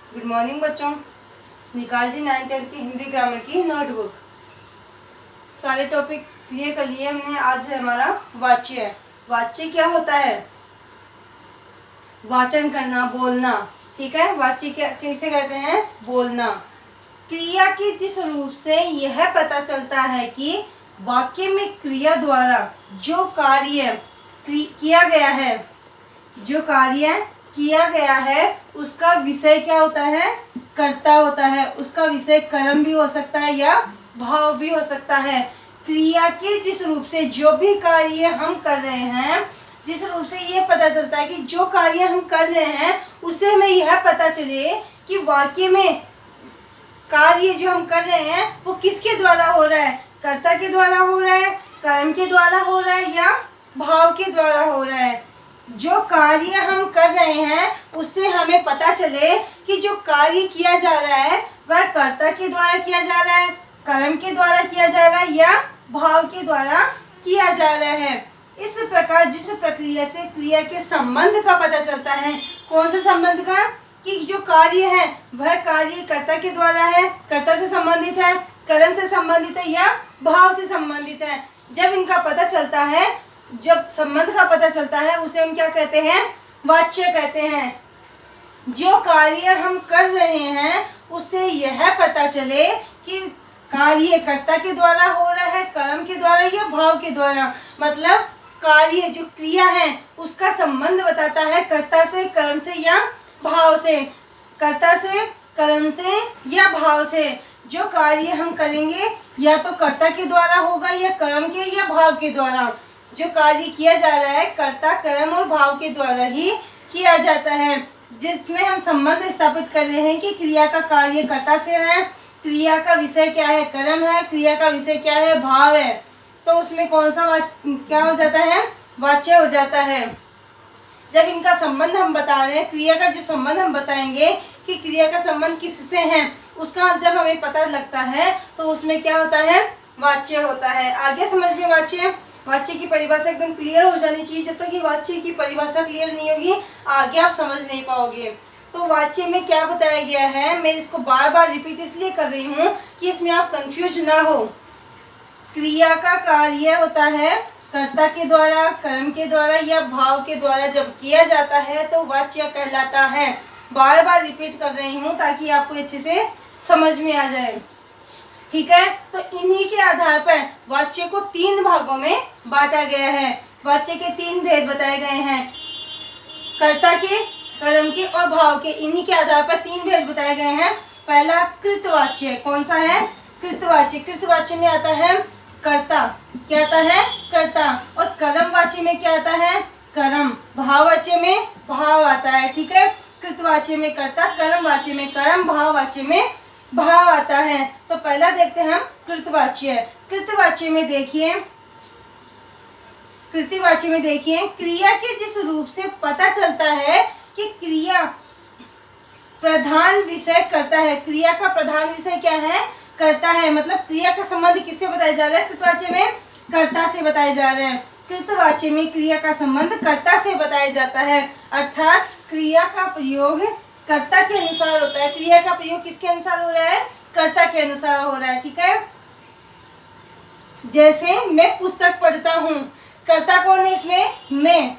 Good morning बच्चों। निकाल जी 9th-10th की हिंदी ग्रामर की नोटबुक। सारे टॉपिक क्लियर कर लिए हमने। आज है हमारा वाच्य। वाच्य क्या होता है? वाचन करना, बोलना। ठीक है, वाच्य क्या कैसे कहते हैं? बोलना। क्रिया के जिस रूप से यह पता चलता है कि वाक्य में क्रिया द्वारा जो कार्य किया गया है, जो कार्य किया गया है उसका विषय क्या होता है? कर्ता होता है। उसका विषय कर्म भी हो सकता है या भाव भी हो सकता है। क्रिया के जिस रूप से जो भी कार्य हम कर रहे हैं, जिस रूप से यह पता चलता है कि जो कार्य हम कर रहे हैं उसे हमें यह पता चले कि वाक्य में कार्य जो हम कर रहे हैं वो किसके द्वारा हो रहा है? कर्ता के द्वारा हो रहा है, कर्म के द्वारा हो रहा है या भाव के द्वारा हो रहा है। जो कार्य हम कर रहे हैं उससे हमें पता चले कि जो कार्य किया जा रहा है वह कर्ता के द्वारा किया जा रहा है, कर्म के द्वारा किया जा रहा है या भाव के द्वारा किया जा रहा है। इस प्रकार जिस प्रक्रिया से क्रिया के संबंध का पता चलता है, कौन से संबंध का? कि जो कार्य है वह कार्य कर्ता के द्वारा है, कर्ता से संबंधित है, कर्म से संबंधित है या भाव से संबंधित है। जब इनका पता चलता है, जब संबंध का पता चलता है उसे हम क्या कहते हैं? वाच्य कहते हैं। जो कार्य हम कर रहे हैं उससे यह पता चले कि कार्य कर्ता के द्वारा हो रहा है, कर्म के द्वारा या भाव के द्वारा। मतलब कार्य जो क्रिया है उसका संबंध बताता है कर्ता से, कर्म से या भाव से। कर्ता से, कर्म से या भाव से। जो कार्य हम करेंगे या तो कर्ता के द्वारा होगा या कर्म के या भाव के द्वारा। जो कार्य किया जा रहा है कर्ता, कर्म और भाव के द्वारा ही किया जाता है। जिसमें हम संबंध स्थापित कर रहे हैं कि क्रिया का कार्य कर्ता से है, क्रिया का विषय क्या है? कर्म है, क्रिया का विषय क्या है? भाव है। तो उसमें कौन सा क्या हो जाता है? वाच्य हो जाता है। जब इनका संबंध हम बता रहे हैं, क्रिया का जो संबंध हम बताएंगे कि क्रिया का संबंध किससे है, उसका जब हमें पता लगता है तो उसमें क्या होता है? वाच्य होता है। आगे समझ में वाच्य। वाच्य की परिभाषा एकदम क्लियर हो जानी चाहिए। जब तक ये वाच्य की परिभाषा क्लियर नहीं होगी आगे आप समझ नहीं पाओगे। तो वाच्य में क्या बताया गया है, मैं इसको बार बार रिपीट इसलिए कर रही हूँ कि इसमें आप कंफ्यूज ना हो। क्रिया का कार्य होता है कर्ता के द्वारा, कर्म के द्वारा या भाव के द्वारा जब किया जाता है तो वाच्य कहलाता है। बार बार रिपीट कर रही हूँ ताकि आपको अच्छे से समझ में आ जाए। ठीक है, तो इन्हीं के आधार पर वाच्य को 3 भागों में बांटा गया है। वाच्य के 3 भेद बताए गए हैं, कर्ता के, कर्म के और भाव के। इन्हीं के आधार पर 3 भेद बताए गए हैं। पहला कृतवाच्य। कौन सा है? कृतवाच्य। कृतवाच्य में आता है कर्ता। क्या आता है? कर्ता। और कर्मवाच्य में क्या आता है? कर्म। भाववाच्य में भाव आता है। ठीक है, कृतवाच्य में कर्ता, कर्मवाच्य में कर्म, भाववाच्य में भाव आता है। तो पहला देखते हैं हम कृतवाच्य। कृतवाच्य में देखिए, कृतवाच्य में देखिए क्रिया के जिस रूप से पता चलता है कि क्रिया प्रधान विषय करता है। क्रिया का प्रधान विषय क्या है? करता है। मतलब क्रिया का संबंध किससे बताया जा रहा है? कृतवाच्य में कर्ता से बताया जा रहा है। कृतवाच्य में क्रिया का संबंध कर्ता से बताया जाता है। अर्थात क्रिया का प्रयोग कर्ता के अनुसार होता है। क्रिया का प्रयोग किसके अनुसार हो रहा है? कर्ता के अनुसार हो रहा है। ठीक है, जैसे मैं पुस्तक पढ़ता हूँ, कर्ता कौन है इसमें? मैं।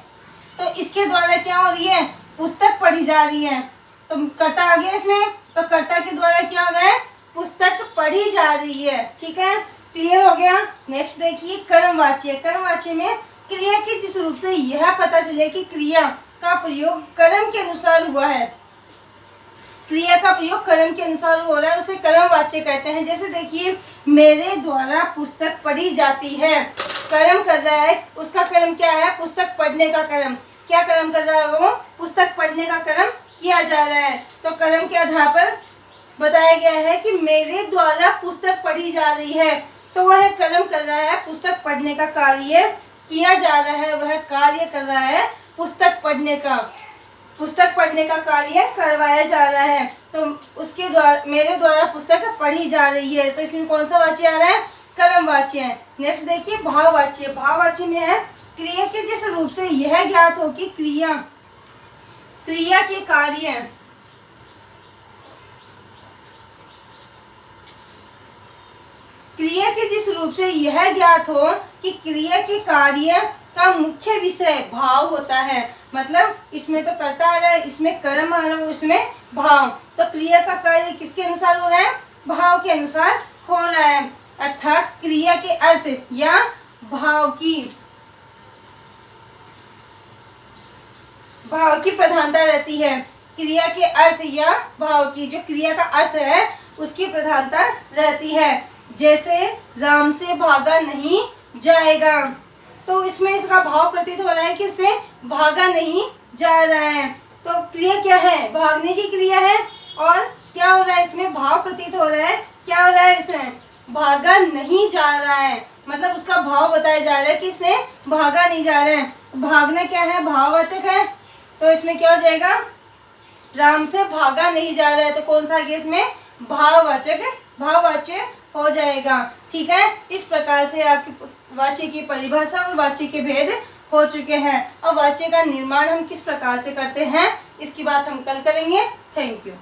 तो इसके द्वारा क्या हो रही है? पुस्तक पढ़ी जा रही है। तो कर्ता आ गया इसमें, तो कर्ता के द्वारा क्या हो रहा है? पुस्तक पढ़ी जा रही है। ठीक है, क्लियर हो गया। नेक्स्ट देखिए कर्मवाच्य। कर्मवाच्य में क्रिया के जिस रूप से यह पता चले कि क्रिया का प्रयोग कर्म के अनुसार हुआ है, क्रिया का प्रयोग कर्म के अनुसार हो रहा है, उसे कर्मवाच्य कहते हैं। जैसे देखिए, मेरे द्वारा पुस्तक पढ़ी जाती है। कर्म कर रहा है, उसका कर्म क्या है? पुस्तक पढ़ने का कर्म। क्या कर्म कर रहा है वो? पुस्तक पढ़ने का कर्म किया जा रहा है। तो कर्म के आधार पर बताया गया है कि मेरे द्वारा पुस्तक पढ़ी जा रही है। तो वह कर्म कर रहा है, पुस्तक पढ़ने का कार्य किया जा रहा है। वह कार्य कर रहा है पुस्तक पढ़ने का, पुस्तक पढ़ने का कार्य करवाया जा रहा है। तो उसके द्वारा, मेरे द्वारा पुस्तक पढ़ी जा रही है। तो इसमें कौन सा वाच्य आ रहा है? कर्मवाच्य है। नेक्स्ट देखिए भाववाच्य। भाववाच्य में है क्रिया के जिस रूप से यह ज्ञात हो कि क्रिया के कार्य जिस रूप से यह ज्ञात हो कि क्रिया के कार्य का मुख्य विषय भाव होता है। मतलब इसमें तो कर्ता आ रहा है, इसमें कर्म आ रहा है, इसमें भाव। तो क्रिया का कार्य किसके अनुसार हो रहा है? भाव के अनुसार हो रहा है। अर्थात क्रिया के अर्थ या भाव की प्रधानता रहती है। क्रिया के अर्थ या भाव की, जो क्रिया का अर्थ है उसकी प्रधानता रहती है। जैसे राम से भागा नहीं जाएगा, तो इसमें इसका भाव प्रतीत हो रहा है कि उससे भागा नहीं जा रहा है। तो क्रिया क्या है? भागने की क्रिया है। और क्या हो रहा है? इसमें भाव प्रतीत हो रहा है। क्या हो रहा है? इसमें भागा नहीं जा रहा है, मतलब उसका भाव बताया जा रहा है कि इससे भागा नहीं जा रहा है। भागना क्या है? भाववाचक है। तो इसमें क्या हो जाएगा? राम से भागा नहीं जा रहा है, तो कौन सा आगे इसमें? भाववाच्य हो जाएगा। ठीक है, इस प्रकार से आपकी वाच्य की परिभाषा और वाच्य के भेद हो चुके हैं। अब वाच्य का निर्माण हम किस प्रकार से करते हैं इसकी बात हम कल करेंगे। Thank you.